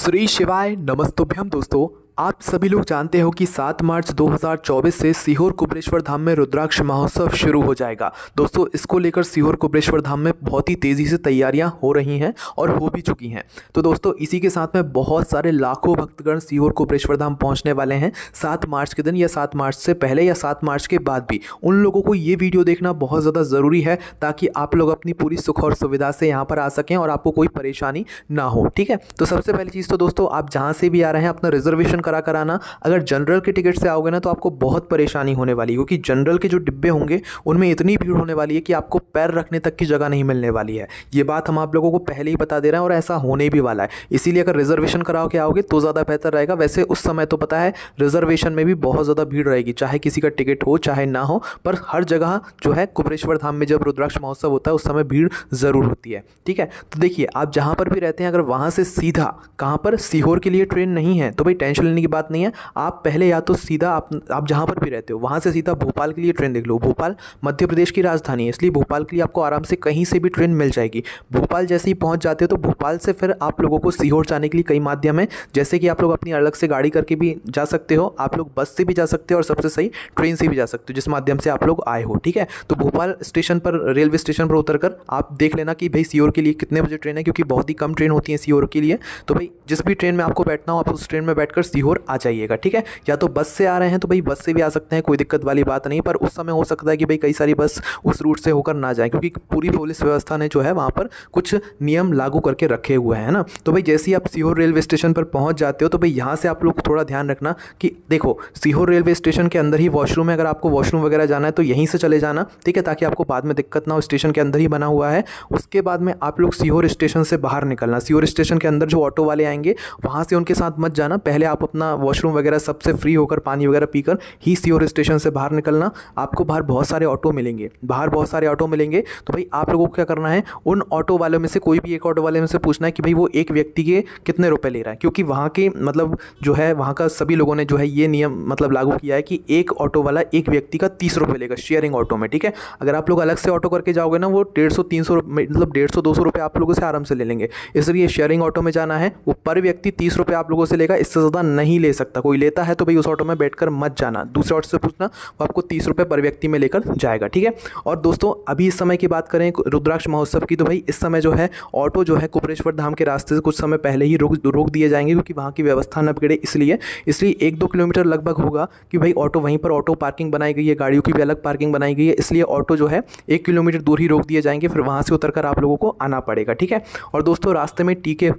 श्री शिवाय नमस्तुभ्यम दोस्तों। आप सभी लोग जानते हो कि 7 मार्च 2024 से सीहोर कुबरेश्वर धाम में रुद्राक्ष महोत्सव शुरू हो जाएगा। दोस्तों इसको लेकर सीहोर कुबरेश्वर धाम में बहुत ही तेज़ी से तैयारियां हो रही हैं और हो भी चुकी हैं। तो दोस्तों इसी के साथ में बहुत सारे लाखों भक्तगण सीहोर कुबरेश्वर धाम पहुंचने वाले हैं 7 मार्च के दिन, या 7 मार्च से पहले या 7 मार्च के बाद भी। उन लोगों को ये वीडियो देखना बहुत ज़्यादा ज़रूरी है ताकि आप लोग अपनी पूरी सुख और सुविधा से यहाँ पर आ सकें और आपको कोई परेशानी ना हो। ठीक है, तो सबसे पहली चीज़ तो दोस्तों आप जहाँ से भी आ रहे हैं अपना रिजर्वेशन करा आना। अगर जनरल के टिकट से आओगे ना तो आपको बहुत परेशानी होने वाली है, क्योंकि जनरल के जो डिब्बे होंगे उनमें इतनी भीड़ होने वाली है कि आपको पैर रखने तक की जगह नहीं मिलने वाली है। ये बात हम आप लोगों को पहले ही बता दे रहे हैं और ऐसा होने भी वाला है। इसीलिए अगर रिजर्वेशन कराओ के आओगे तो ज़्यादा बेहतर रहेगा। वैसे उस समय तो पता है रिजर्वेशन में भी बहुत ज़्यादा भीड़ रहेगी, चाहे किसी का टिकट हो चाहे ना हो, पर हर जगह जो है कुबरेश्वर धाम में जब रुद्राक्ष महोत्सव होता है उस समय भीड़ ज़रूर होती है। ठीक है, तो देखिए आप जहाँ पर भी रहते हैं अगर वहाँ से सीधा कहाँ पर सीहोर के लिए ट्रेन नहीं है तो भाई टेंशन लेने की बात नहीं है। आप पहले या तो सीधा आप जहाँ पर भी रहते हो वहाँ से सीधा भोपाल के लिए ट्रेन देख लो। भोपाल मध्य प्रदेश की राजधानी है, इसलिए भोपाल के लिए आपको आराम से कहीं से भी ट्रेन मिल जाएगी। भोपाल जैसे ही पहुँच जाते हो तो भोपाल से फिर आप लोगों को सीहोर जाने के लिए कई माध्यम है, जैसे कि आप लोग अपनी अलग से गाड़ी करके भी जा सकते हो, आप लोग बस से भी जा सकते हो और सबसे सही ट्रेन से भी जा सकते हो जिस माध्यम से आप लोग आए हो। ठीक है, तो भोपाल स्टेशन पर रेलवे स्टेशन पर उतरकर आप देख लेना कि भाई सीहोर के लिए कितने बजे ट्रेन है, क्योंकि बहुत ही कम ट्रेन होती है सीहोर के लिए। तो भाई जिस भी ट्रेन में आपको बैठना हो आप उस ट्रेन में बैठकर सीहोर आ जाइएगा। ठीक है, या तो बस से आ रहे हैं तो भाई बस से भी आ सकते हैं, कोई दिक्कत वाली बात नहीं। पर उस समय हो सकता है कि भाई कई सारी बस उस रूट से होकर ना जाए, क्योंकि पूरी पुलिस व्यवस्था ने जो है वहाँ पर कुछ नियम लागू करके रखे हुए हैं ना। तो भाई जैसे ही आप सीहोर रेलवे स्टेशन पर पहुँच जाते हो तो भाई यहाँ से आप लोग थोड़ा ध्यान रखना कि देखो सीहोर रेलवे स्टेशन के अंदर ही वॉशरूम है। अगर आपको वॉशरूम वगैरह जाना है तो यहीं से चले जाना, ठीक है, ताकि आपको बाद में दिक्कत ना हो। स्टेशन के अंदर ही बना हुआ है। उसके बाद में आप लोग सीहोर स्टेशन से बाहर निकलना। सीहोर स्टेशन के अंदर जो ऑटो वाले आएंगे वहाँ से उनके साथ मत जाना। पहले आप अपना वॉशरूम वगैरह सबसे फ्री होकर पानी वगैरह पीकर ही सीहोर स्टेशन से बाहर निकलना। आपको बाहर बहुत सारे ऑटो मिलेंगे, तो भाई आप लोगों को क्या करना है, उन ऑटो वालों में से कोई भी एक ऑटो वाले में से पूछना है कि भाई वो एक व्यक्ति के कितने रुपए ले रहा है, क्योंकि वहाँ के मतलब जो है वहाँ का सभी लोगों ने जो है ये नियम मतलब लागू किया है कि एक ऑटो वाला एक व्यक्ति का 30 रुपये लेगा शेयरिंग ऑटो में। ठीक है, अगर आप लोग अलग से ऑटो करके जाओगे ना वो 150-300 मतलब 150-200 रुपये आप लोगों से आराम से ले लेंगे। इसलिए शेयरिंग ऑटो में जाना है, वो पर व्यक्ति 30 रुपये आप लोगों से लेगा, इससे ज़्यादा नहीं ले सकता। कोई लेता है तो भाई उस ऑटो में बैठकर मत जाना, दूसरे ऑटो से पूछना, वो आपको 30 रुपये पर व्यक्ति में लेकर जाएगा। ठीक है, और दोस्तों अभी इस समय की बात करें रुद्राक्ष महोत्सव की, तो भाई इस समय जो है ऑटो जो है कुबरेश्वर धाम के रास्ते से कुछ समय पहले ही रोक दिए जाएंगे, क्योंकि वहाँ की व्यवस्था न बिगड़े। इसलिए 1-2 किलोमीटर लगभग होगा कि भाई ऑटो वहीं पर ऑटो पार्किंग बनाई गई है, गाड़ियों की भी अलग पार्किंग बनाई गई है, इसलिए ऑटो जो है 1 किलोमीटर दूर ही रोक दिए जाएंगे, फिर वहाँ से उतरकर आप लोगों को आना पड़ेगा। ठीक है, और दोस्तों रास्ते में टीके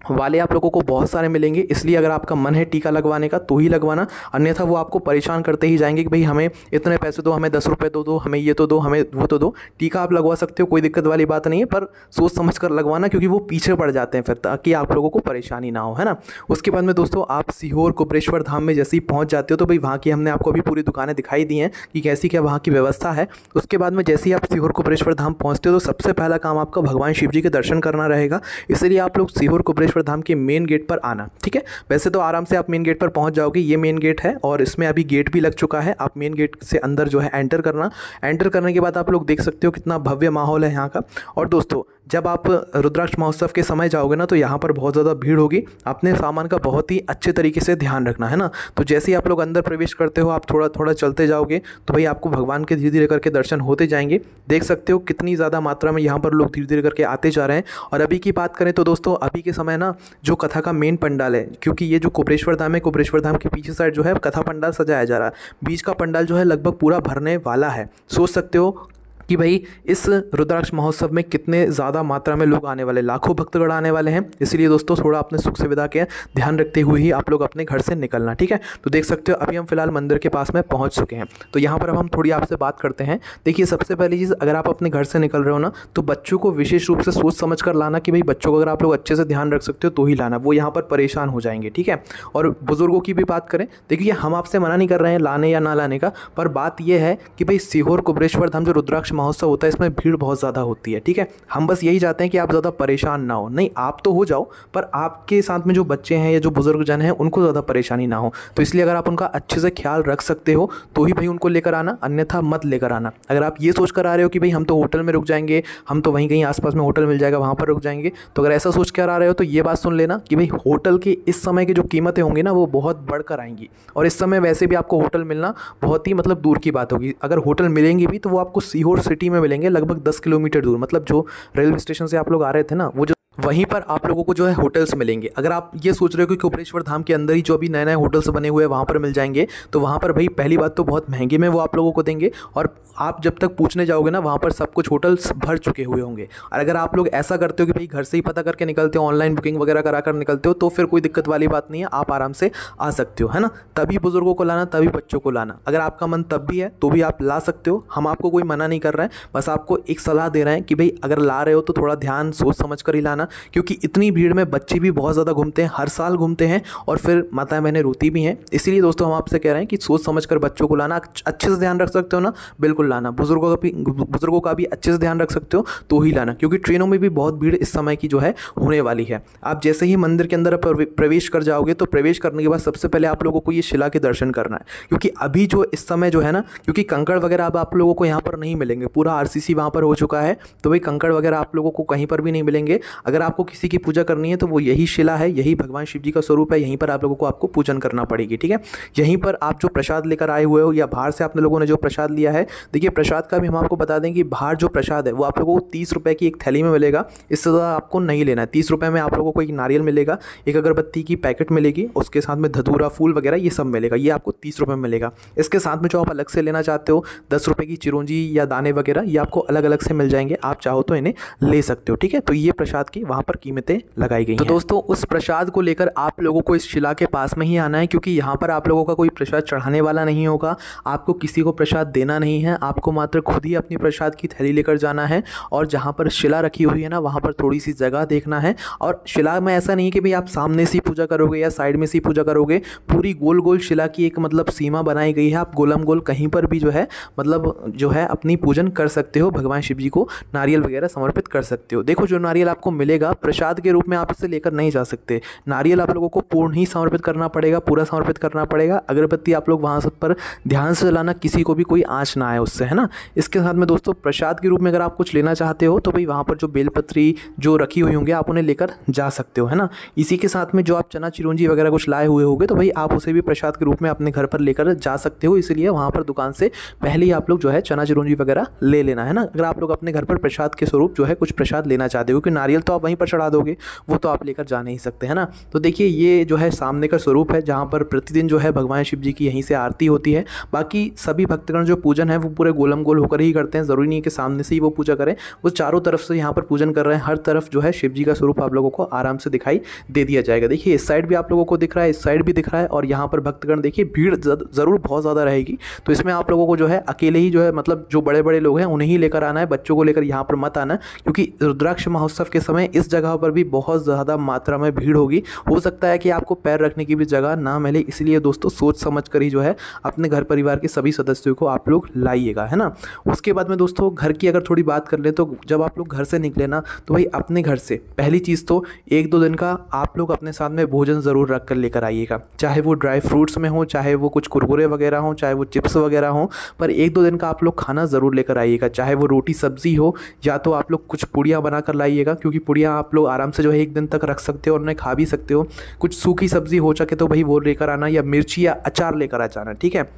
वाले आप लोगों को बहुत सारे मिलेंगे, इसलिए अगर आपका मन है टीका लगवाने का तो ही लगवाना, अन्यथा वो आपको परेशान करते ही जाएंगे कि भाई हमें इतने पैसे दो, हमें 10 रुपये दो, हमें ये तो दो, हमें वो तो दो। टीका आप लगवा सकते हो, कोई दिक्कत वाली बात नहीं है, पर सोच समझ कर लगवाना, क्योंकि वो पीछे पड़ जाते हैं फिर, ताकि आप लोगों को परेशानी ना हो, है ना। उसके बाद में दोस्तों आप सीहोर कुबरेश्वर धाम में जैसे ही पहुँच जाते हो तो भाई वहाँ की हमने आपको अभी पूरी दुकानें दिखाई दी हैं कि कैसी क्या वहाँ की व्यवस्था है। उसके बाद में जैसे ही आप सीहोर कुबरेश्वर धाम पहुँचते हो तो सबसे पहला काम आपका भगवान शिव जी के दर्शन करना रहेगा। इसलिए आप लोग सीहोर कुबरेश्वर धाम के मेन गेट पर आना। ठीक है, वैसे तो आराम से आप मेन गेट पर पहुंच जाओगे, ये मेन गेट है और इसमें अभी गेट भी लग चुका है। आप मेन गेट से अंदर जो है एंटर करना। एंटर करने के बाद आप लोग देख सकते हो कितना भव्य माहौल है यहाँ का। और दोस्तों जब आप रुद्राक्ष महोत्सव के समय जाओगे ना तो यहाँ पर बहुत ज़्यादा भीड़ होगी, अपने सामान का बहुत ही अच्छे तरीके से ध्यान रखना, है ना। तो जैसे ही आप लोग अंदर प्रवेश करते हो आप थोड़ा थोड़ा चलते जाओगे तो भाई आपको भगवान के धीरे धीरे करके दर्शन होते जाएंगे। देख सकते हो कितनी ज़्यादा मात्रा में यहाँ पर लोग धीरे धीरे करके आते जा रहे हैं। और अभी की बात करें तो दोस्तों अभी के समय ना जो कथा का मेन पंडाल है, क्योंकि ये जो कुबरेश्वर धाम है, कुबरेश्वर धाम के पीछे साइड जो है कथा पंडाल सजाया जा रहा है, बीच का पंडाल जो है लगभग पूरा भरने वाला है। सोच सकते हो कि भाई इस रुद्राक्ष महोत्सव में कितने ज़्यादा मात्रा में लोग आने वाले, लाखों भक्तगण आने वाले हैं। इसलिए दोस्तों थोड़ा अपने सुख सुविधा के ध्यान रखते हुए ही आप लोग अपने घर से निकलना। ठीक है, तो देख सकते हो अभी हम फिलहाल मंदिर के पास में पहुंच चुके हैं। तो यहाँ पर अब हम थोड़ी आपसे बात करते हैं। देखिए सबसे पहली चीज़, अगर आप अपने घर से निकल रहे हो ना तो बच्चों को विशेष रूप से सोच समझ कर लाना कि भाई बच्चों को अगर आप लोग अच्छे से ध्यान रख सकते हो तो ही लाना, वो यहाँ पर परेशान हो जाएंगे। ठीक है, और बुजुर्गों की भी बात करें, देखिए हम आपसे मना नहीं कर रहे हैं लाने या ना लाने का, पर बात यह है कि भाई सीहोर कुबरेश्वर धाम जो रुद्राक्ष महोत्सव होता है इसमें भीड़ बहुत ज़्यादा होती है, ठीक है। हम बस यही चाहते हैं कि आप ज़्यादा परेशान ना हो, नहीं आप तो हो जाओ पर आपके साथ में जो बच्चे हैं या जो बुजुर्ग जन हैं उनको ज़्यादा परेशानी ना हो। तो इसलिए अगर आप उनका अच्छे से ख्याल रख सकते हो तो ही भाई उनको लेकर आना, अन्यथा मत लेकर आना। अगर आप ये सोच कर आ रहे हो कि भाई हम तो होटल में रुक जाएंगे, हम तो वहीं कहीं आसपास में होटल मिल जाएगा वहाँ पर रुक जाएंगे, तो अगर ऐसा सोच कर आ रहे हो तो ये बात सुन लेना कि भाई होटल की इस समय की जो कीमतें होंगी ना वो बहुत बढ़कर आएंगी। और इस समय वैसे भी आपको होटल मिलना बहुत ही मतलब दूर की बात होगी। अगर होटल मिलेंगे भी तो वो आपको सीहोर सिटी में मिलेंगे, लगभग 10 किलोमीटर दूर। मतलब जो रेलवे स्टेशन से आप लोग आ रहे थे ना, वो जो वहीं पर आप लोगों को जो है होटल्स मिलेंगे। अगर आप ये सोच रहे हो कि कुबरेश्वर धाम के अंदर ही जो अभी नए नए होटल्स बने हुए हैं वहाँ पर मिल जाएंगे, तो वहाँ पर भाई पहली बात तो बहुत महंगे में वो आप लोगों को देंगे, और आप जब तक पूछने जाओगे ना वहाँ पर सब कुछ होटल्स भर चुके हुए होंगे। और अगर आप लोग ऐसा करते हो कि भाई घर से ही पता करके निकलते हो, ऑनलाइन बुकिंग वगैरह करा कर निकलते हो, तो फिर कोई दिक्कत वाली बात नहीं है, आप आराम से आ सकते हो, है ना। तभी बुजुर्गों को लाना, तभी बच्चों को लाना। अगर आपका मन तब भी है तो भी आप ला सकते हो, हम आपको कोई मना नहीं कर रहे हैं, बस आपको एक सलाह दे रहे हैं कि भाई अगर ला रहे हो तो थोड़ा ध्यान सोच समझ कर ही लाना, क्योंकि इतनी भीड़ में बच्चे भी बहुत ज़्यादा घूमते हैं, हर साल घूमते हैं और फिर माताएं बहनें रोती भी हैं। इसीलिए दोस्तों हम आपसे कह रहे हैं कि सोच समझ कर बच्चों को लाना। अच्छे से ध्यान रख सकते हो ना, बिल्कुल लाना। बुजुर्गों का भी अच्छे से ध्यान रख सकते हो तो ही लाना, क्योंकि ट्रेनों में भी बहुत भीड़ इस समय की जो है होने वाली है। आप जैसे ही मंदिर के अंदर प्रवेश कर जाओगे तो प्रवेश करने के बाद सबसे पहले आप लोगों को ये शिला के दर्शन करना है, क्योंकि अभी जो इस समय जो है ना, क्योंकि कंकड़ वगैरह अब आप लोगों को यहाँ पर नहीं मिलेंगे, पूरा आरसीसी वहाँ पर हो चुका है, तो भाई कंकड़ वगैरह आप लोगों को कहीं पर भी नहीं मिलेंगे। अगर आपको किसी की पूजा करनी है तो वो यही शिला है, यही भगवान शिव जी का स्वरूप है, यहीं पर आप लोगों को आपको पूजन करना पड़ेगी, ठीक है। यहीं पर आप जो प्रसाद लेकर आए हुए हो या बाहर से आपने लोगों ने जो प्रसाद लिया है, देखिए प्रसाद का भी हम आपको बता दें कि बाहर जो प्रसाद है वो आप लोगों को 30 रुपये की एक थैली में मिलेगा, इससे ज़्यादा आपको नहीं लेना है। 30 रुपये में आप लोगों को एक नारियल मिलेगा, एक अगरबत्ती की पैकेट मिलेगी, उसके साथ में धतूरा फूल वगैरह ये सब मिलेगा, ये आपको 30 रुपये में मिलेगा। इसके साथ में जो आप अलग से लेना चाहते हो 10 रुपये की चिरौंजी या दाने वगैरह, ये आपको अलग अलग से मिल जाएंगे, आप चाहो तो इन्हें ले सकते हो, ठीक है। तो ये प्रसाद की वहाँ पर कीमतें लगाई गई हैं। तो दोस्तों उस प्रसाद को लेकर आप लोगों को इस शिला के पास में ही आना है, क्योंकि यहाँ पर आप लोगों का कोई प्रसाद चढ़ाने वाला नहीं होगा, आपको किसी को प्रसाद देना नहीं है, आपको मात्र खुद ही अपनी प्रसाद की थैली लेकर जाना है। और जहाँ पर शिला रखी हुई है ना वहाँ पर थोड़ी सी जगह देखना है, और शिला में ऐसा नहीं है कि भाई आप सामने से पूजा करोगे या साइड में से पूजा करोगे, पूरी गोल गोल शिला की एक मतलब सीमा बनाई गई है, आप गोलम गोल कहीं पर भी जो है मतलब जो है अपनी पूजन कर सकते हो, भगवान शिव जी को नारियल वगैरह समर्पित कर सकते हो। देखो जो नारियल आपको मिलेगा प्रसाद के रूप में आप इसे लेकर नहीं जा सकते, नारियल आप लोगों को पूर्ण ही समर्पित करना पड़ेगा, पूरा समर्पित करना पड़ेगा। अगरबत्ती आप लोग वहाँ सब पर ध्यान से जलाना, किसी को भी कोई आँच ना आए उससे, है ना। इसके साथ में दोस्तों प्रसाद के रूप में अगर आप कुछ लेना चाहते हो तो भाई वहाँ पर जो बेलपत्री जो रखी हुई होंगे आप उन्हें लेकर जा सकते हो, है ना। इसी के साथ में जो आप चना चिरौंजी वगैरह कुछ लाए हुए होंगे तो भाई आप उसे भी प्रसाद के रूप में अपने घर पर लेकर जा सकते हो, इसलिए वहाँ पर दुकान से पहले ही आप लोग जो है चना चिरौंजी वगैरह ले लेना, है ना। अगर आप लोग अपने घर पर प्रसाद के स्वरूप जो है कुछ प्रसाद लेना चाहते हो, क्योंकि नारियल तो आप वहीं पर चढ़ा दोगे, वो तो आप लेकर जा नहीं सकते, है ना। तो देखिए ये जो है सामने का स्वरूप है जहाँ पर प्रतिदिन जो है भगवान शिव जी की यहीं से आरती होती है। बाकी सभी भक्तगण जो पूजन है वो पूरे गोलम गोल होकर ही करते हैं, ज़रूरी नहीं है कि सामने से ही वो पूजा करें, वो चारों तरफ से यहाँ पर पूजन कर रहे हैं, हर तरफ जो है शिव जी का स्वरूप आप लोगों को आराम से दिखाई दे दिया जाएगा। देखिए इस साइड भी आप लोगों को दिख रहा है, इस साइड भी दिख रहा है, और यहाँ पर भक्तगण देखिए भीड़ ज़रूर बहुत ज़्यादा रहेगी। तो इसमें आप लोगों को जो है अकेले ही जो है मतलब जो बड़े बड़े लोग हैं उन्हें ही लेकर आना है, बच्चों को लेकर यहाँ पर मत आना, क्योंकि रुद्राक्ष महोत्सव के समय इस जगह पर भी बहुत ज़्यादा मात्रा में भीड़ होगी, हो सकता है कि आपको पैर रखने की भी जगह ना मिले। इसलिए दोस्तों सोच समझ कर ही जो है अपने घर परिवार के सभी सदस्यों को आप लोग लाइएगा, है ना। उसके बाद में दोस्तों घर की अगर थोड़ी बात कर लें तो जब आप लोग घर से निकले ना तो भाई अपने घर से पहली चीज़ तो 1-2 दिन का आप लोग अपने साथ में भोजन ज़रूर रख कर लेकर आइएगा, चाहे वो ड्राई फ्रूट्स में हो, चाहे वो कुछ कुरकुरे वगैरह हो, चाहे वो चिप्स वगैरह हो, पर 1-2 दिन का आप लोग खाना ज़रूर लेकर आइएगा। चाहे वो रोटी सब्जी हो या तो आप लोग कुछ पुड़िया बना कर लाइएगा, क्योंकि पुड़िया आप लोग आराम से जो है 1 दिन तक रख सकते हो और उन्हें खा भी सकते हो। कुछ सूखी सब्जी हो सके तो भाई वो लेकर आना, या मिर्ची या अचार लेकर आ जाना, ठीक है।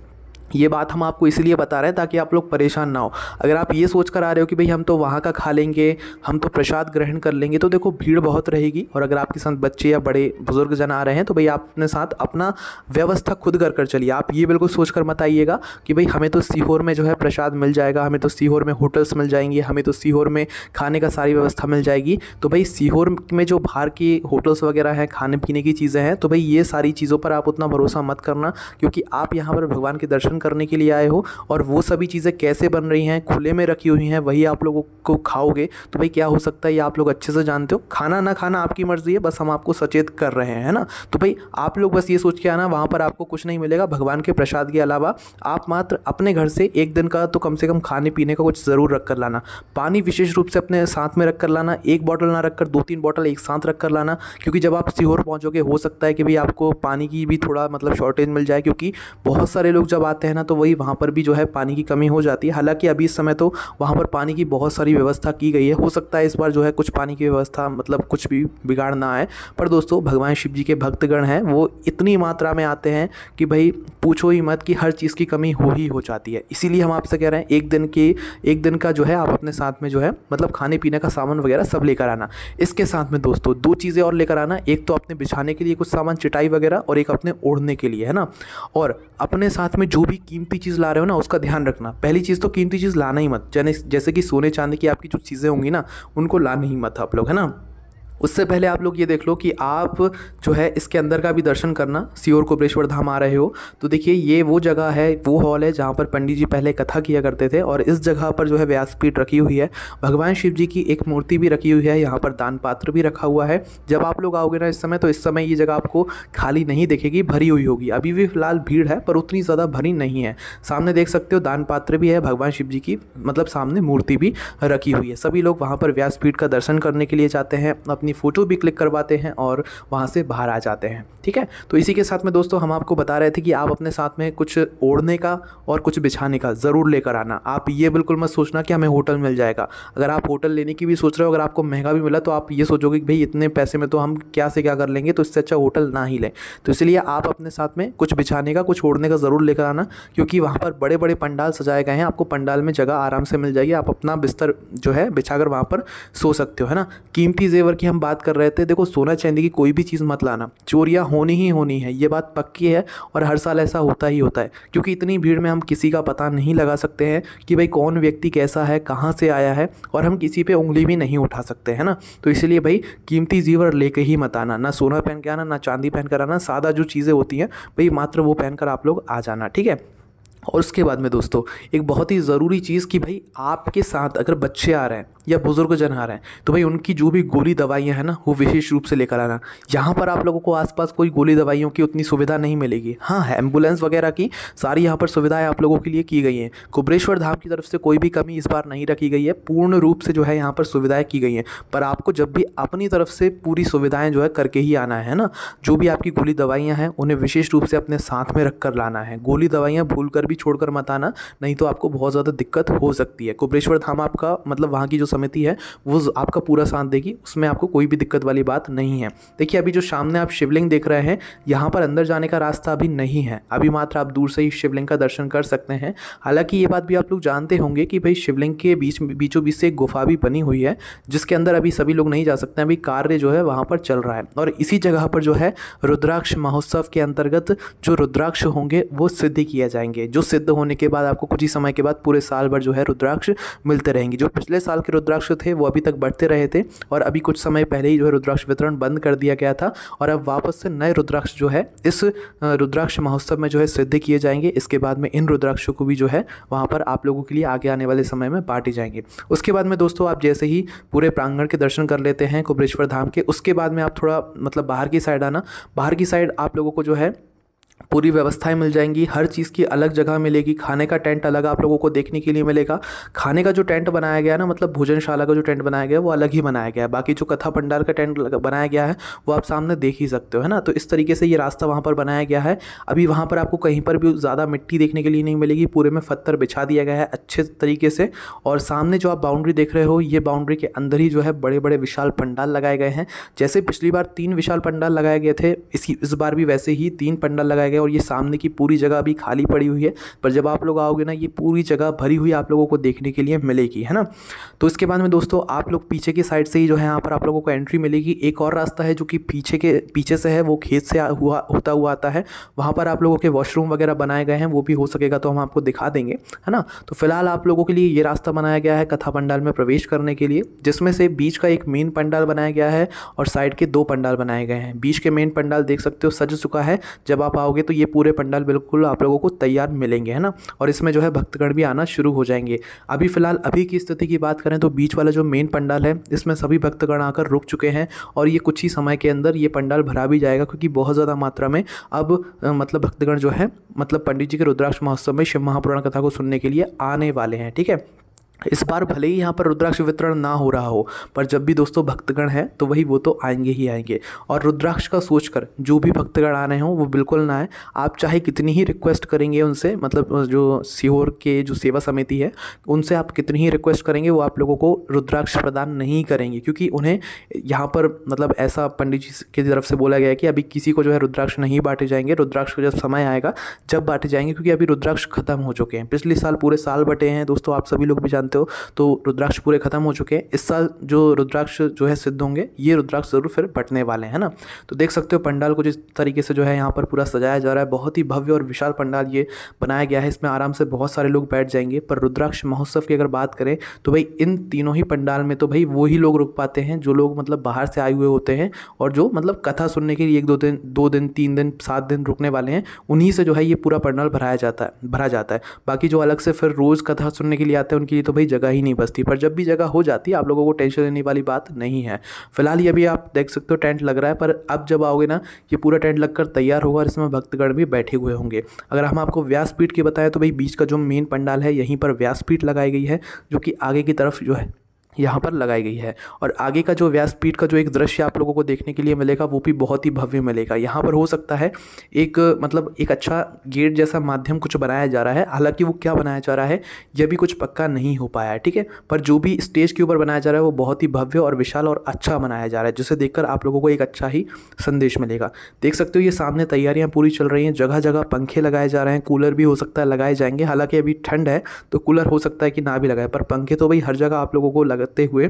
ये बात हम आपको इसलिए बता रहे हैं ताकि आप लोग परेशान ना हो। अगर आप ये सोच कर आ रहे हो कि भाई हम तो वहाँ का खा लेंगे, हम तो प्रसाद ग्रहण कर लेंगे, तो देखो भीड़ बहुत रहेगी, और अगर आपके साथ बच्चे या बड़े बुजुर्ग जन आ रहे हैं तो भाई आप अपने साथ अपना व्यवस्था खुद कर चलिए। आप ये बिल्कुल सोच कर मत आइएगा कि भाई हमें तो सीहोर में जो है प्रसाद मिल जाएगा, हमें तो सीहोर में होटल्स मिल जाएंगे, हमें तो सीहोर में खाने का सारी व्यवस्था मिल जाएगी। तो भाई सीहोर में जो बाहर की होटल्स वगैरह हैं, खाने पीने की चीज़ें हैं, तो भाई ये सारी चीज़ों पर आप उतना भरोसा मत करना, क्योंकि आप यहाँ पर भगवान के दर्शन करने के लिए आए हो और वो सभी चीज़ें कैसे बन रही हैं, खुले में रखी हुई हैं, वही आप लोगों को खाओगे तो भाई क्या हो सकता है ये आप लोग अच्छे से जानते हो। खाना ना खाना आपकी मर्ज़ी है, बस हम आपको सचेत कर रहे हैं, है ना। तो भाई आप लोग बस ये सोच के आना, वहाँ पर आपको कुछ नहीं मिलेगा भगवान के प्रसाद के अलावा। आप मात्र अपने घर से एक दिन का तो कम से कम खाने पीने का कुछ ज़रूर रख कर लाना। पानी विशेष रूप से अपने साथ में रख कर लाना, एक बॉटल ना रख कर 2-3 बॉटल एक साथ रख कर लाना, क्योंकि जब आप सीहोर पहुँचोगे हो सकता है कि भाई आपको पानी की भी थोड़ा मतलब शॉर्टेज मिल जाए, क्योंकि बहुत सारे लोग जब आते हैं ना तो वही वहाँ पर भी जो है पानी की कमी हो जाती है। हालांकि अभी इस समय तो वहाँ पर पानी की बहुत सारी व्यवस्था की गई है, हो सकता है इस बार जो है कुछ पानी की व्यवस्था मतलब कुछ भी बिगाड़ ना आए। पर दोस्तों भगवान शिव जी के भक्तगण हैं, वो इतनी मात्रा में आते हैं कि भाई पूछो ही मत कि हर चीज़ की कमी हो जाती है। इसीलिए हम आपसे कह रहे हैं एक दिन का जो है आप अपने साथ में जो है मतलब खाने पीने का सामान वगैरह सब लेकर आना। इसके साथ में दोस्तों 2 चीज़ें और लेकर आना, एक तो अपने बिछाने के लिए कुछ सामान चटाई वगैरह और एक अपने ओढ़ने के लिए, है ना। और अपने साथ में जो भी कीमती चीज़ ला रहे हो ना उसका ध्यान रखना। पहली चीज़ तो कीमती चीज़ लाना ही मत, जैसे कि सोने चांदी की आपकी जो चीज़ें होंगी ना उनको लाना ही मत आप लोग, है ना। उससे पहले आप लोग ये देख लो कि आप जो है इसके अंदर का भी दर्शन करना। सीहोर कुबरेश्वर धाम आ रहे हो तो देखिए ये वो जगह है, वो हॉल है जहाँ पर पंडित जी पहले कथा किया करते थे, और इस जगह पर जो है व्यासपीठ रखी हुई है, भगवान शिव जी की एक मूर्ति भी रखी हुई है, यहाँ पर दान पात्र भी रखा हुआ है। जब आप लोग आओगे ना इस समय, तो इस समय ये जगह आपको खाली नहीं दिखेगी, भरी हुई होगी। अभी भी फिलहाल भीड़ है पर उतनी ज़्यादा भरी नहीं है। सामने देख सकते हो दान पात्र भी है, भगवान शिव जी की मतलब सामने मूर्ति भी रखी हुई है। सभी लोग वहाँ पर व्यासपीठ का दर्शन करने के लिए जाते हैं, अपनी फ़ोटो भी क्लिक करवाते हैं और वहाँ से बाहर आ जाते हैं, ठीक है। तो इसी के साथ में दोस्तों हम आपको बता रहे थे कि आप अपने साथ में कुछ ओढ़ने का और कुछ बिछाने का ज़रूर लेकर आना। आप ये बिल्कुल मत सोचना कि हमें होटल मिल जाएगा। अगर आप होटल लेने की भी सोच रहे हो, अगर आपको महंगा भी मिला तो आप ये सोचोगे कि भाई इतने पैसे में तो हम क्या से क्या कर लेंगे, तो इससे अच्छा होटल ना ही लें। तो इसलिए आप अपने साथ में कुछ बिछाने का कुछ ओढ़ने का ज़रूर लेकर आना, क्योंकि वहाँ पर बड़े बड़े पंडाल सजाए गए हैं। आपको पंडाल में जगह आराम से मिल जाएगी, आप अपना बिस्तर जो है बिछाकर वहाँ पर सो सकते हो, है ना। कीमती जेवर की हम बात कर रहे थे, देखो सोना चांदी की कोई भी चीज़ मत लाना, चोरियां होनी ही होनी है, ये बात पक्की है और हर साल ऐसा होता ही होता है, क्योंकि इतनी भीड़ में हम किसी का पता नहीं लगा सकते हैं कि भाई कौन व्यक्ति कैसा है, कहाँ से आया है, और हम किसी पे उंगली भी नहीं उठा सकते, है ना। तो इसलिए भाई कीमती जेवर लेके ही मत आना, ना सोना पहन के आना, ना चांदी पहन कर आना, सादा जो चीज़ें होती हैं भाई मात्र वो पहनकर आप लोग आ जाना, ठीक है। और उसके बाद में दोस्तों एक बहुत ही ज़रूरी चीज़ कि भाई आपके साथ अगर बच्चे आ रहे हैं या बुज़ुर्ग जन आ रहे हैं तो भाई उनकी जो भी गोली दवाइयाँ हैं ना वो विशेष रूप से लेकर आना। यहाँ पर आप लोगों को आसपास कोई गोली दवाइयों की उतनी सुविधा नहीं मिलेगी। हाँ, एम्बुलेंस वगैरह की सारी यहाँ पर सुविधाएं आप लोगों के लिए की गई हैं। कुबरेश्वर धाम की तरफ से कोई भी कमी इस बार नहीं रखी गई है, पूर्ण रूप से जो है यहाँ पर सुविधाएँ की गई हैं। पर आपको जब भी अपनी तरफ से पूरी सुविधाएँ जो है करके ही आना है ना। जो भी आपकी गोली दवाइयाँ हैं उन्हें विशेष रूप से अपने साथ में रख कर लाना है। गोली दवाइयाँ भूल कर भी छोड़कर मत आना, नहीं तो आपको बहुत ज़्यादा दिक्कत हो सकती है। कुबरेश्वर धाम आपका मतलब वहाँ की जो समिति है वो आपका पूरा साथ देगी, उसमें आपको कोई भी दिक्कत वाली बात नहीं है। देखिए अभी जो सामने आप शिवलिंग देख रहे हैं, यहाँ पर अंदर जाने का रास्ता अभी नहीं है, अभी मात्र आप दूर से ही शिवलिंग का दर्शन कर सकते हैं। हालांकि ये बात भी आप लोग जानते होंगे कि भाई शिवलिंग के बीचों बीच से एक गुफा भी बनी हुई है, जिसके अंदर अभी सभी लोग नहीं जा सकते हैं। अभी कार्य जो है वहाँ पर चल रहा है, और इसी जगह पर जो है रुद्राक्ष महोत्सव के अंतर्गत जो रुद्राक्ष होंगे वो सिद्ध किए जाएंगे, जो सिद्ध होने के बाद आपको कुछ ही समय के बाद पूरे साल भर जो है रुद्राक्ष मिलते रहेंगे। जो पिछले साल के रुद्राक्ष थे वो अभी तक बढ़ते रहे थे, और अभी कुछ समय पहले ही जो है रुद्राक्ष वितरण बंद कर दिया गया था, और अब वापस से नए रुद्राक्ष जो है इस रुद्राक्ष महोत्सव में जो है सिद्ध किए जाएंगे। इसके बाद में इन रुद्राक्षों को भी जो है वहाँ पर आप लोगों के लिए आगे आने वाले समय में बांटे जाएंगे। उसके बाद में दोस्तों आप जैसे ही पूरे प्रांगण के दर्शन कर लेते हैं कुबरेश्वर धाम के, उसके बाद में आप थोड़ा मतलब बाहर की साइड आना। बाहर की साइड आप लोगों को जो है पूरी व्यवस्थाएं मिल जाएंगी, हर चीज़ की अलग जगह मिलेगी। खाने का टेंट अलग आप लोगों को देखने के लिए मिलेगा। खाने का जो टेंट बनाया गया है ना, मतलब भोजनशाला का जो टेंट बनाया गया है वो अलग ही बनाया गया है। बाकी जो कथा पंडाल का टेंट बनाया गया है वो आप सामने देख ही सकते हो, है ना। तो इस तरीके से ये रास्ता वहाँ पर बनाया गया है। अभी वहाँ पर आपको कहीं पर भी ज़्यादा मिट्टी देखने के लिए नहीं मिलेगी, पूरे में पत्थर बिछा दिया गया है अच्छे तरीके से। और सामने जो आप बाउंड्री देख रहे हो, ये बाउंड्री के अंदर ही जो है बड़े बड़े विशाल पंडाल लगाए गए हैं। जैसे पिछली बार 3 विशाल पंडाल लगाए गए थे, इस बार भी वैसे ही 3 पंडाल लगाए गए, और ये सामने की पूरी जगह अभी खाली पड़ी हुई है। पर जब आप लोग आओगे ना, ये पूरी जगह भरी हुई आप लोगों को देखने के लिए मिलेगी, है ना। तो इसके बाद में दोस्तों आप लोग पीछे की साइड से ही जो है यहाँ पर आप लोगों को एंट्री मिलेगी। एक और रास्ता है जो कि पीछे से है, वो खेत से होता हुआ आता है। वहाँ पर आप लोगों के वॉशरूम वगैरह बनाए गए हैं, वो भी हो सकेगा तो हम आपको दिखा देंगे, है ना। तो फिलहाल आप लोगों के लिए ये रास्ता बनाया गया है कथा पंडाल में प्रवेश करने के लिए, जिसमें से बीच का एक मेन पंडाल बनाया गया है और साइड के 2 पंडाल बनाए गए हैं। बीच के मेन पंडाल देख सकते हो सज चुका है। जब आप आओगे तो तो ये पूरे पंडाल बिल्कुल आप लोगों को तैयार मिलेंगे, है ना। और इसमें जो है भक्तगण भी आना शुरू हो जाएंगे। अभी फ़िलहाल अभी की स्थिति की बात करें तो बीच वाला जो मेन पंडाल है इसमें सभी भक्तगण आकर रुक चुके हैं और ये कुछ ही समय के अंदर ये पंडाल भरा भी जाएगा, क्योंकि बहुत ज़्यादा मात्रा में अब मतलब भक्तगण जो है मतलब पंडित जी के रुद्राक्ष महोत्सव में शिव महापुराण कथा को सुनने के लिए आने वाले हैं, ठीक है। इस बार भले ही यहाँ पर रुद्राक्ष वितरण ना हो रहा हो, पर जब भी दोस्तों भक्तगण हैं तो वो तो आएंगे ही आएंगे। और रुद्राक्ष का सोचकर जो भी भक्तगण आ रहे हों वो बिल्कुल ना आए। आप चाहे कितनी ही रिक्वेस्ट करेंगे उनसे, मतलब जो सीहोर के जो सेवा समिति है उनसे आप कितनी ही रिक्वेस्ट करेंगे वो आप लोगों को रुद्राक्ष प्रदान नहीं करेंगे, क्योंकि उन्हें यहाँ पर मतलब ऐसा पंडित जी की तरफ से बोला गया है कि अभी किसी को जो है रुद्राक्ष नहीं बांटे जाएंगे। रुद्राक्ष को जब समय आएगा जब बांटे जाएंगे, क्योंकि अभी रुद्राक्ष खत्म हो चुके हैं। पिछले साल पूरे साल बटे हैं दोस्तों, आप सभी लोग भी जानते हो। तो रुद्राक्ष पूरे खत्म हो चुके हैं। इस साल जो रुद्राक्ष जो है सिद्ध होंगे, ये रुद्राक्ष जरूर फिर बटने वाले हैं ना। तो देख सकते हो पंडाल को जिस तरीके से जो है यहाँ पर पूरा सजाया जा रहा है, बहुत ही भव्य और विशाल पंडाल ये बनाया गया है। इसमें आराम से बहुत सारे लोग बैठ जाएंगे। पर रुद्राक्ष महोत्सव की अगर बात करें तो भाई इन तीनों ही पंडाल में तो भाई वही लोग रुक पाते हैं जो लोग मतलब बाहर से आए हुए होते हैं और जो मतलब कथा सुनने के लिए 2 दिन 3 दिन 7 दिन रुकने वाले हैं, उन्हीं से जो है ये पूरा पंडाल भरा जाता है। बाकी जो अलग से फिर रोज़ कथा सुनने के लिए आते हैं उनके लिए तो भाई जगह ही नहीं बचती। पर जब भी जगह हो जाती है आप लोगों को टेंशन लेने वाली बात नहीं है। फिलहाल ये भी आप देख सकते हो टेंट लग रहा है, पर अब जब आओगे ना ये पूरा टेंट लगकर तैयार होगा और इसमें भक्तगण भी बैठे हुए होंगे। अगर हम आपको व्यासपीठ की बताएं तो भाई बीच का जो मेन पंडाल है यहीं पर व्यासपीठ लगाई गई है, जो कि आगे की तरफ जो है यहाँ पर लगाई गई है। और आगे का जो व्यासपीठ का जो एक दृश्य आप लोगों को देखने के लिए मिलेगा वो भी बहुत ही भव्य मिलेगा। यहाँ पर हो सकता है एक मतलब एक अच्छा गेट जैसा माध्यम कुछ बनाया जा रहा है। हालांकि वो क्या बनाया जा रहा है यह भी कुछ पक्का नहीं हो पाया है, ठीक है। पर जो भी स्टेज के ऊपर बनाया जा रहा है वो बहुत ही भव्य और विशाल और अच्छा बनाया जा रहा है, जिसे देखकर आप लोगों को एक अच्छा ही संदेश मिलेगा। देख सकते हो ये सामने तैयारियाँ पूरी चल रही हैं। जगह जगह पंखे लगाए जा रहे हैं, कूलर भी हो सकता है लगाए जाएंगे। हालांकि अभी ठंड है तो कूलर हो सकता है कि ना भी लगाए, पर पंखे तो भाई हर जगह आप लोगों को लगते हुए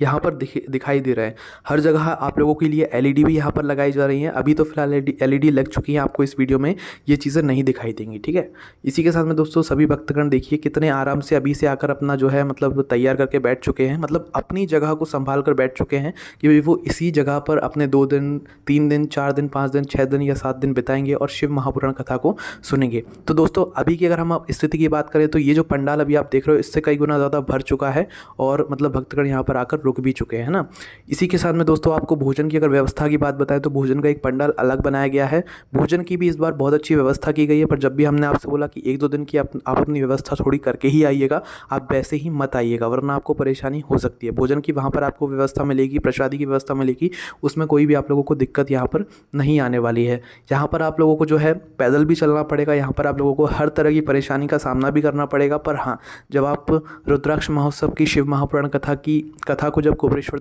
यहाँ पर दिखाई दे रहा है। हर जगह आप लोगों के लिए एलईडी भी यहाँ पर लगाई जा रही हैं। अभी तो फिलहाल एलईडी लग चुकी हैं, आपको इस वीडियो में ये चीज़ें नहीं दिखाई देंगी, ठीक है। इसी के साथ में दोस्तों सभी भक्तगण देखिए कितने आराम से अभी से आकर अपना जो है मतलब तैयार करके बैठ चुके हैं, मतलब अपनी जगह को संभाल कर बैठ चुके हैं कि वो इसी जगह पर अपने 2 दिन 3 दिन 4 दिन 5 दिन 6 दिन या 7 दिन बिताएंगे और शिव महापुराण कथा को सुनेंगे। तो दोस्तों अभी की अगर हम स्थिति की बात करें तो ये जो पंडाल अभी आप देख रहे हो इससे कई गुना ज़्यादा भर चुका है और मतलब भक्तगण यहाँ पर आकर रुक भी चुके हैं ना। इसी के साथ में दोस्तों आपको भोजन की अगर व्यवस्था की बात बताएं तो भोजन का एक पंडाल अलग बनाया गया है। भोजन की भी इस बार बहुत अच्छी व्यवस्था की गई है। पर जब भी हमने आपसे बोला कि 1-2 दिन की आप अपनी व्यवस्था थोड़ी करके ही आइएगा, आप वैसे ही मत आइएगा वरना आपको परेशानी हो सकती है। भोजन की वहाँ पर आपको व्यवस्था मिलेगी, प्रसादी की व्यवस्था मिलेगी, उसमें कोई भी आप लोगों को दिक्कत यहाँ पर नहीं आने वाली है। यहाँ पर आप लोगों को जो है पैदल भी चलना पड़ेगा, यहाँ पर आप लोगों को हर तरह की परेशानी का सामना भी करना पड़ेगा। पर हाँ, जब आप रुद्राक्ष महोत्सव की शिव महापुराण कथा को जब कुबेरेश्वर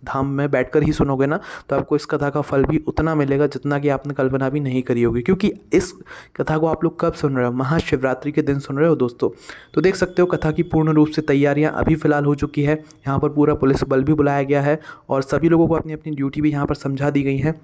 धाम में बैठकर ही सुनोगे ना तो आपको इस कथा का फल भी उतना मिलेगा जितना कि आपने कल्पना भी नहीं करी होगी। क्योंकि इस कथा को आप लोग कब सुन रहे हो? महाशिवरात्रि के दिन सुन रहे हो दोस्तों। तो देख सकते हो कथा की पूर्ण रूप से तैयारियां अभी फ़िलहाल हो चुकी है। यहाँ पर पूरा पुलिस बल भी बुलाया गया है और सभी लोगों को अपनी अपनी ड्यूटी भी यहाँ पर समझा दी गई है।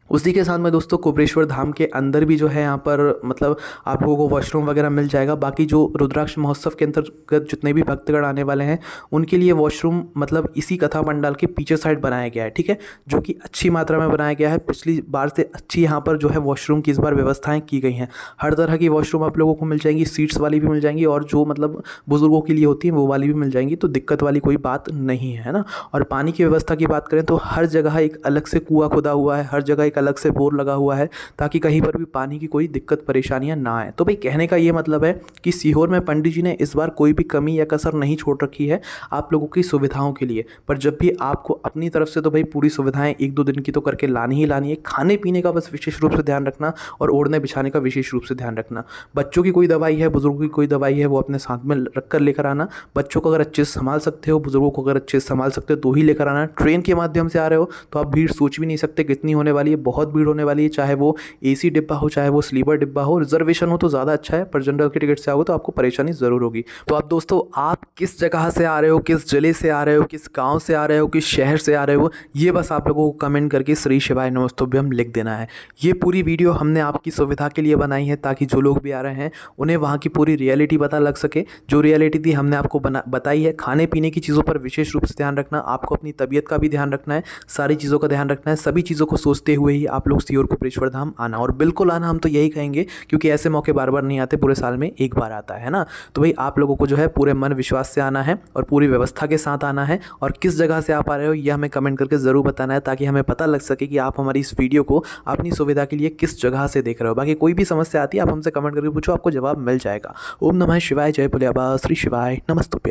उसी के साथ में दोस्तों कुबेरेश्वर धाम के अंदर भी जो है यहाँ पर मतलब आप लोगों को वॉशरूम वगैरह मिल जाएगा। बाकी जो रुद्राक्ष महोत्सव के अंतर्गत जितने भी भक्तगण आने वाले हैं उनके लिए वॉशरूम मतलब इसी कथा पंडाल के पीछे साइड बनाया गया है, ठीक है, जो कि अच्छी मात्रा में बनाया गया है। पिछली बार से अच्छी यहाँ पर जो है वॉशरूम की इस बार व्यवस्थाएँ की गई हैं। हर तरह की वॉशरूम आप लोगों को मिल जाएंगी, सीट्स वाली भी मिल जाएंगी और जो मतलब बुज़ुर्गों के लिए होती हैं वो वाली भी मिल जाएंगी। तो दिक्कत वाली कोई बात नहीं है ना। और पानी की व्यवस्था की बात करें तो हर जगह एक अलग से कुआं खुदा हुआ है, हर जगह एक अलग से बोर लगा हुआ है ताकि कहीं पर भी पानी की कोई दिक्कत परेशानियां ना आए। तो भाई कहने का ये मतलब है कि सीहोर में पंडित जी ने इस बार कोई भी कमी या कसर नहीं छोड़ रखी है आप लोगों की सुविधाओं के लिए। पर जब भी आपको अपनी तरफ से तो भाई पूरी सुविधाएं 1-2 दिन की तो करके लानी ही लानी है। खाने पीने का बस विशेष रूप से ध्यान रखना और ओढ़ने बिछाने का विशेष रूप से ध्यान रखना। बच्चों की कोई दवाई है, बुजुर्गों की कोई दवाई है, वो अपने साथ में रख कर लेकर आना। बच्चों को अगर अच्छे से संभाल सकते हो, बुजुर्गों को अगर अच्छे से संभाल सकते हो तो ही लेकर आना। ट्रेन के माध्यम से आ रहे हो तो आप भीड़ सोच भी नहीं सकते कितनी होने वाली है, बहुत भीड़ होने वाली है। चाहे वो एसी डिब्बा हो, चाहे वो स्लीपर डिब्बा हो, रिजर्वेशन हो तो ज़्यादा अच्छा है, पर जनरल के टिकट से आओगे तो आपको परेशानी ज़रूर होगी। तो आप दोस्तों आप किस जगह से आ रहे हो, किस जिले से आ रहे हो, किस गांव से आ रहे हो, किस शहर से आ रहे हो, ये बस आप लोगों को कमेंट करके श्री शिवाय नमस्तुभ्यम लिख देना है। ये पूरी वीडियो हमने आपकी सुविधा के लिए बनाई है ताकि जो लोग भी आ रहे हैं उन्हें वहाँ की पूरी रियलिटी पता लग सके। जो रियलिटी थी हमने आपको बताई है। खाने पीने की चीज़ों पर विशेष रूप से ध्यान रखना, आपको अपनी तबीयत का भी ध्यान रखना है, सारी चीज़ों का ध्यान रखना है। सभी चीज़ों को सोचते हुए हुए ही आप लोग सीहोर कुबेश्वर धाम आना, और बिल्कुल आना, हम तो यही कहेंगे क्योंकि ऐसे मौके बार बार नहीं आते, पूरे साल में एक बार आता है ना। तो भाई आप लोगों को जो है पूरे मन विश्वास से आना है और पूरी व्यवस्था के साथ आना है, और किस जगह से आप आ रहे हो ये हमें कमेंट करके ज़रूर बताना है, ताकि हमें पता लग सके कि आप हमारी इस वीडियो को अपनी सुविधा के लिए किस जगह से देख रहे हो। बाकी कोई भी समस्या आती है आप हमसे कमेंट करके पूछो, आपको जवाब मिल जाएगा। ओम नमः शिवाय, जय भोले बाबा, श्री शिवाय, नमस्तुभ्यं।